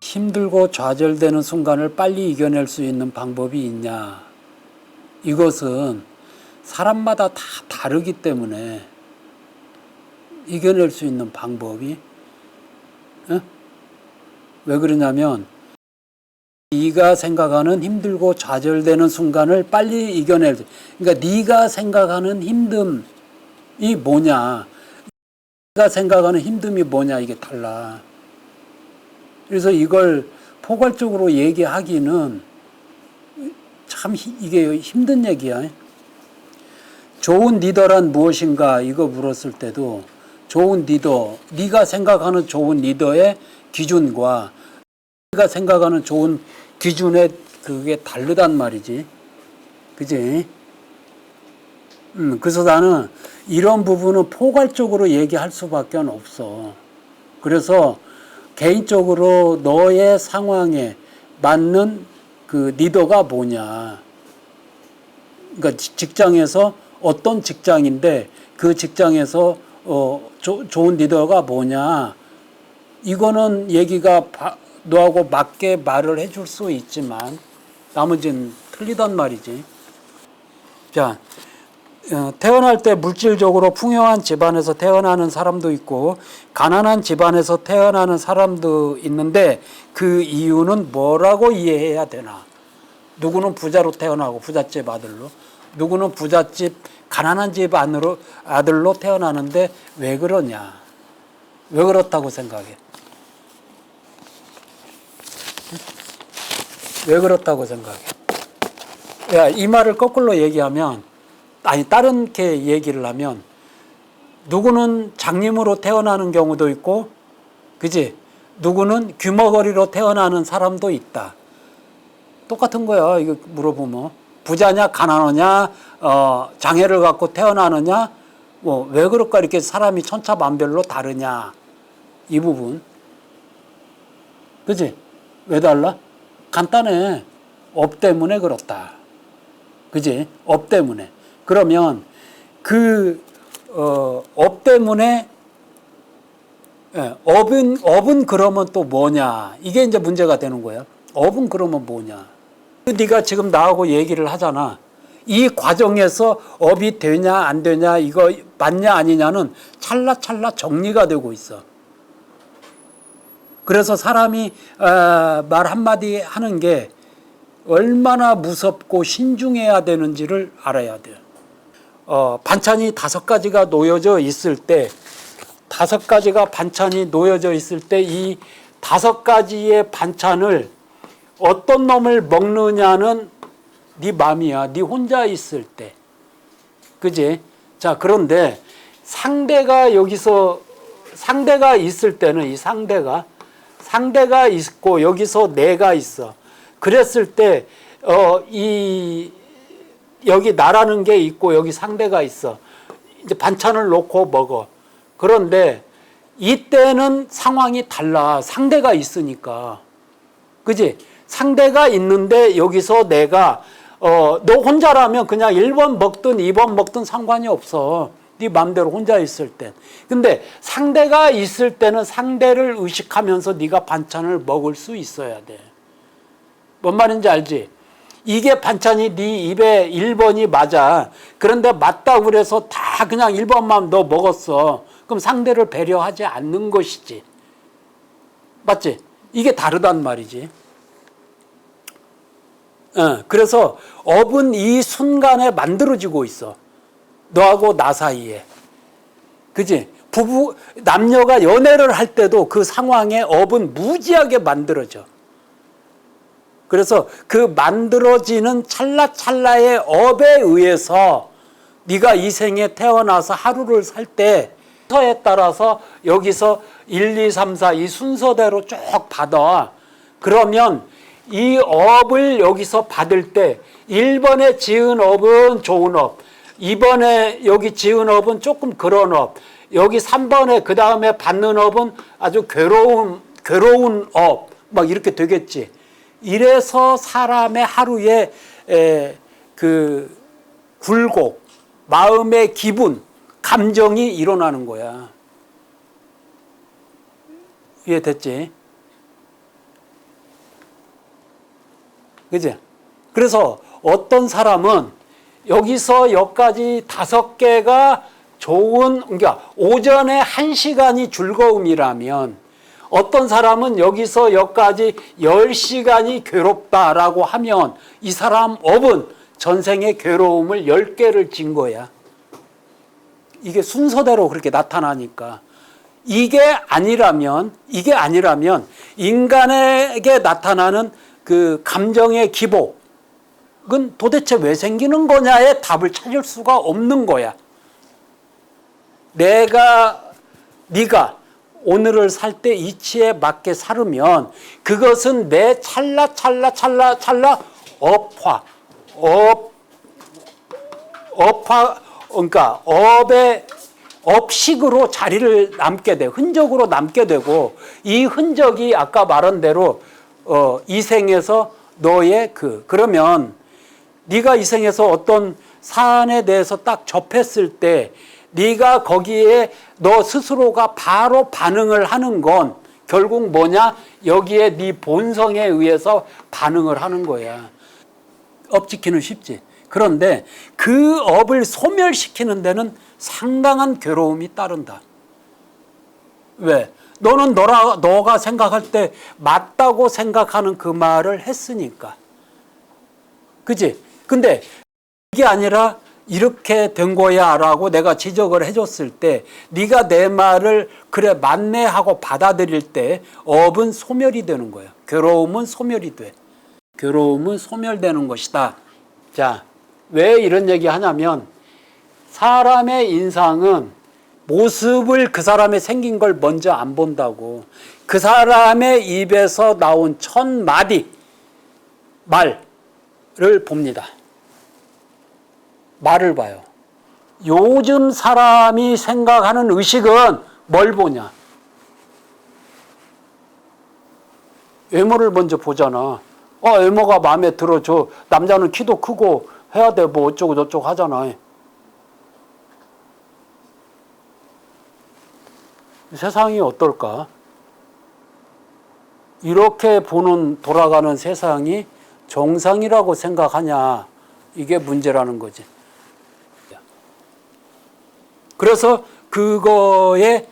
힘들고 좌절되는 순간을 빨리 이겨낼 수 있는 방법이 있냐? 이것은 사람마다 다 다르기 때문에 이겨낼 수 있는 방법이 왜 그러냐면 네가 생각하는 힘들고 좌절되는 순간을 빨리 이겨낼 수, 그러니까 네가 생각하는 힘듦이 뭐냐, 네가 생각하는 힘듦이 뭐냐, 이게 달라. 그래서 이걸 포괄적으로 얘기하기는 참 이게 힘든 얘기야. 좋은 리더란 무엇인가 이거 물었을 때도 좋은 리더, 네가 생각하는 좋은 리더의 기준과 네가 생각하는 좋은 기준의 그게 다르단 말이지. 그지? 그래서 나는 이런 부분은 포괄적으로 얘기할 수밖에 없어. 그래서 개인적으로 너의 상황에 맞는 그 리더가 뭐냐. 그러니까 직장에서 어떤 직장인데 그 직장에서 좋은 리더가 뭐냐. 이거는 얘기가 너하고 맞게 말을 해줄 수 있지만 나머지는 틀리단 말이지. 자, 태어날 때 물질적으로 풍요한 집안에서 태어나는 사람도 있고 가난한 집안에서 태어나는 사람도 있는데 그 이유는 뭐라고 이해해야 되나? 누구는 부자로 태어나고 부잣집 아들로, 누구는 부잣집 가난한 집 아들로 태어나는데 왜 그러냐? 왜 그렇다고 생각해? 왜 그렇다고 생각해? 야, 이 말을 거꾸로 얘기하면, 아니 다른게 얘기를 하면 누구는 장님으로 태어나는 경우도 있고, 그지? 누구는 귀머거리로 태어나는 사람도 있다. 똑같은 거야. 이거 물어보면 부자냐 가난하냐, 장애를 갖고 태어나느냐, 뭐 왜 그럴까 이렇게 사람이 천차만별로 다르냐, 이 부분. 그지? 왜 달라? 간단해. 업 때문에 그렇다. 그지? 업 때문에. 그러면 그 업 때문에, 업은 그러면 또 뭐냐? 이게 이제 문제가 되는 거야. 업은 그러면 뭐냐? 네가 지금 나하고 얘기를 하잖아. 이 과정에서 업이 되냐 안 되냐, 이거 맞냐 아니냐는 찰나찰나 정리가 되고 있어. 그래서 사람이 말 한마디 하는 게 얼마나 무섭고 신중해야 되는지를 알아야 돼요. 반찬이 5가지가 놓여져 있을 때, 5가지가 반찬이 놓여져 있을 때 이 5가지의 반찬을 어떤 놈을 먹느냐는 네 맘이야. 네 혼자 있을 때. 그지? 자, 그런데 상대가 있을 때는, 이 상대가 있고 여기서 내가 있어. 그랬을 때 여기 나라는 게 있고 여기 상대가 있어. 이제 반찬을 놓고 먹어. 그런데 이때는 상황이 달라. 상대가 있으니까. 그지? 상대가 있는데 여기서 내가 너 혼자라면 그냥 1번 먹든 2번 먹든 상관이 없어. 네 마음대로 혼자 있을 땐. 근데 상대가 있을 때는 상대를 의식하면서 네가 반찬을 먹을 수 있어야 돼. 뭔 말인지 알지? 이게 반찬이 네 입에 1번이 맞아. 그런데 맞다고 그래서 다 그냥 1번만 너 먹었어. 그럼 상대를 배려하지 않는 것이지. 맞지? 이게 다르단 말이지. 그래서 업은 이 순간에 만들어지고 있어. 너하고 나 사이에. 그지? 남녀가 연애를 할 때도 그 상황에 업은 무지하게 만들어져. 그래서 그 만들어지는 찰나찰나의 업에 의해서 네가 이 생에 태어나서 하루를 살 때 순서에 따라서 여기서 1, 2, 3, 4 이 순서대로 쭉 받아. 그러면 이 업을 여기서 받을 때 1번에 지은 업은 좋은 업, 2번에 여기 지은 업은 조금 그런 업, 여기 3번에 그 다음에 받는 업은 아주 괴로운 업, 막 이렇게 되겠지. 이래서 사람의 하루에 그 굴곡, 마음의 기분, 감정이 일어나는 거야. 이해됐지? 그지? 그래서 어떤 사람은 여기서 여기까지 5개가 좋은, 그러니까 오전에 1시간이 즐거움이라면 어떤 사람은 여기서 여기까지 10시간이 괴롭다라고 하면 이 사람 업은 전생의 괴로움을 10개를 진 거야. 이게 순서대로 그렇게 나타나니까. 이게 아니라면 인간에게 나타나는 그 감정의 기복은 도대체 왜 생기는 거냐에 답을 찾을 수가 없는 거야. 네가 오늘을 살 때 이치에 맞게 살으면 그것은 내 찰나 그러니까 업식으로 자리를 남게 돼. 흔적으로 남게 되고 이 흔적이 아까 말한 대로 이 생에서 너의 그러면 네가 이 생에서 어떤 사안에 대해서 딱 접했을 때 네가 거기에 너 스스로가 바로 반응을 하는 건 결국 뭐냐? 여기에 네 본성에 의해서 반응을 하는 거야. 업 지키는 쉽지. 그런데 그 업을 소멸시키는 데는 상당한 괴로움이 따른다. 왜? 너는 너가 생각할 때 맞다고 생각하는 그 말을 했으니까. 그지? 근데 이게 아니라 이렇게 된 거야 라고 내가 지적을 해줬을 때 네가 내 말을 그래 맞네 하고 받아들일 때 업은 소멸이 되는 거야. 괴로움은 소멸이 돼. 괴로움은 소멸되는 것이다. 자, 왜 이런 얘기 하냐면 사람의 인상은 모습을 그 사람의 생긴 걸 먼저 안 본다고. 그 사람의 입에서 나온 1000마디 말을 봅니다. 말을 봐요. 요즘 사람이 생각하는 의식은 뭘 보냐? 외모를 먼저 보잖아. 외모가 마음에 들어. 저 남자는 키도 크고 해야 돼. 뭐 어쩌고 저쩌고 하잖아. 세상이 어떨까? 이렇게 보는 돌아가는 세상이 정상이라고 생각하냐? 이게 문제라는 거지. 그래서 그거에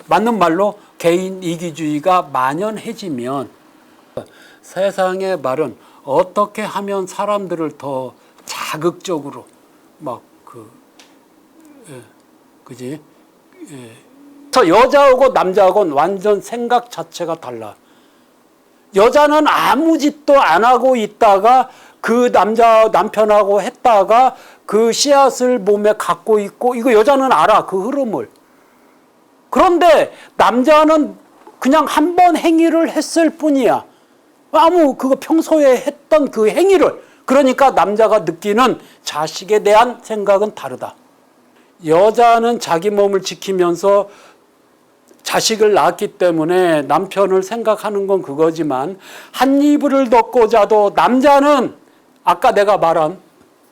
맞는 말로 개인 이기주의가 만연해지면 세상의 말은 어떻게 하면 사람들을 더 자극적으로 그지? 그래서 여자하고 남자하고는 완전 생각 자체가 달라. 여자는 아무 짓도 안 하고 있다가 그 남편하고 했다가 그 씨앗을 몸에 갖고 있고, 이거 여자는 알아, 그 흐름을. 그런데 남자는 그냥 한 번 행위를 했을 뿐이야. 그거 평소에 했던 그 행위를. 그러니까 남자가 느끼는 자식에 대한 생각은 다르다. 여자는 자기 몸을 지키면서 자식을 낳았기 때문에 남편을 생각하는 건 그거지만 한 이불을 덮고 자도 남자는 아까 내가 말한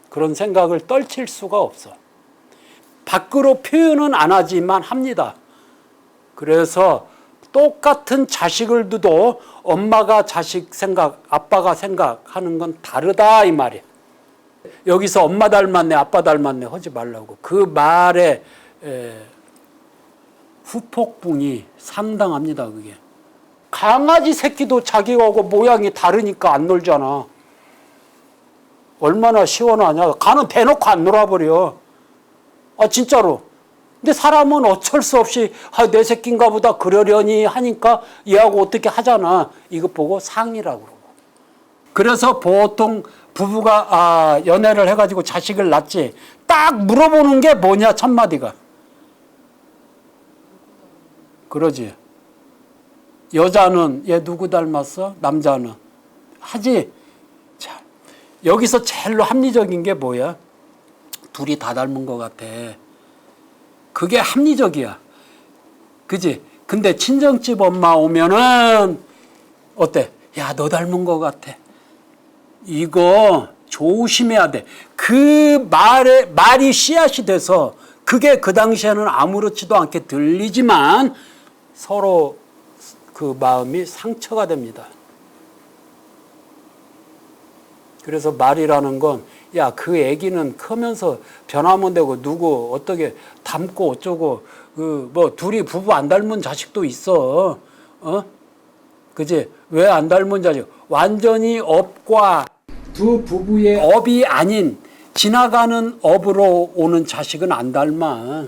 그런 생각을 떨칠 수가 없어. 밖으로 표현은 안 하지만 합니다. 그래서 똑같은 자식을 둬도 엄마가 자식 생각, 아빠가 생각하는 건 다르다 이 말이야. 여기서 엄마 닮았네, 아빠 닮았네 하지 말라고. 그 말에 후폭풍이 상당합니다. 그게. 강아지 새끼도 자기하고 모양이 다르니까 안 놀잖아. 얼마나 시원하냐. 가는 대놓고 안 놀아버려. 진짜로. 근데 사람은 어쩔 수 없이 내 새끼인가 보다 그러려니 하니까 얘하고 어떻게 하잖아. 이것 보고 상이라고 그러고. 그래서 보통 부부가 연애를 해가지고 자식을 낳지 딱 물어보는 게 뭐냐, 첫 마디가. 그러지. 여자는 얘 누구 닮았어? 남자는. 하지. 자, 여기서 제일로 합리적인 게 뭐야? 둘이 다 닮은 것 같아. 그게 합리적이야. 그지? 근데 친정집 엄마 오면은 어때? 야, 너 닮은 것 같아. 이거 조심해야 돼. 그 말이 씨앗이 돼서 그게 그 당시에는 아무렇지도 않게 들리지만 서로 그 마음이 상처가 됩니다. 그래서 말이라는 건, 야, 그 애기는 크면서 변하면 되고, 누구, 어떻게 닮고 어쩌고, 둘이 부부 안 닮은 자식도 있어. 그지? 왜 안 닮은 자식? 완전히 업과 두 부부의 업이 아닌 지나가는 업으로 오는 자식은 안 닮아.